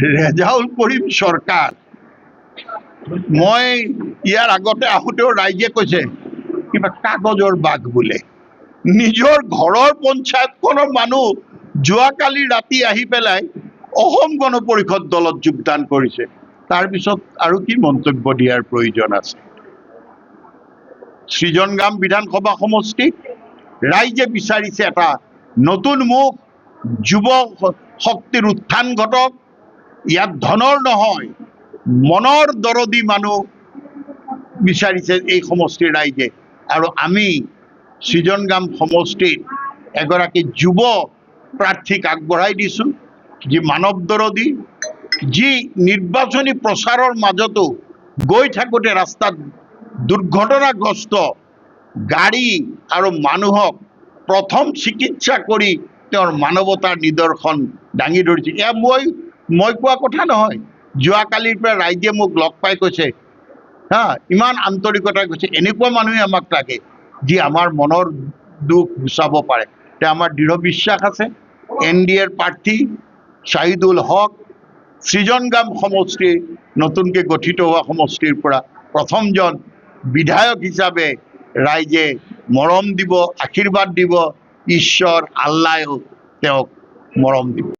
ৰেজাউল কৰিম চৰকাৰ, মই ইয়াৰ আগতে আহোঁতেও ৰাইজে কৈছে কিবা কাগজৰ বাঘ বোলে। নিজৰ ঘৰৰ পঞ্চায়তখনৰ মানুহ যোৱাকালি ৰাতি আহি পেলাই অসম গণ পৰিষদ দলত যোগদান কৰিছে। তাৰপিছত আৰু কি মন্তব্য দিয়াৰ প্ৰয়োজন আছে? সৃজনগাম বিধানসভা সমষ্টি ৰাইজে বিচাৰিছে এটা নতুন মুখ, যুৱ শক্তিৰ উত্থান ঘটক। ইয়াত ধনৰ নহয়, মনৰ দৰদী মানুহ বিচাৰিছে এই সমষ্টিৰ ৰাইজে। আৰু আমি সৃজনগাম সমষ্টিত এগৰাকী যুৱ প্ৰাৰ্থীক আগবঢ়াই দিছোঁ, যি মানৱ দৰদী, যি নিৰ্বাচনী প্ৰচাৰৰ মাজতো গৈ থাকোঁতে ৰাস্তাত দুৰ্ঘটনাগ্ৰস্ত গাড়ী আৰু মানুহক প্ৰথম চিকিৎসা কৰি তেওঁৰ মানৱতাৰ নিদৰ্শন দাঙি ধৰিছে। এয়া মই কোৱা কথা নহয়, যোৱাকালিৰ পৰা ৰাইজে মোক লগ পাই কৈছে, ইমান আন্তৰিকতাৰে কৈছে এনেকুৱা মানুহে আমাক লাগে যি আমাৰ মনৰ দুখ গুচাব পাৰে। এতিয়া আমাৰ দৃঢ় বিশ্বাস আছে NDAৰ প্ৰাৰ্থী শ্বাহিদুল হক সৃজনগাম সমষ্টিৰ নতুনকৈ গঠিত হোৱা সমষ্টিৰ পৰা প্ৰথমজন বিধায়ক হিচাপে ৰাইজে মৰম দিব, আশীৰ্বাদ দিব, ঈশ্বৰ আল্লাহেও তেওঁক মৰম দিব।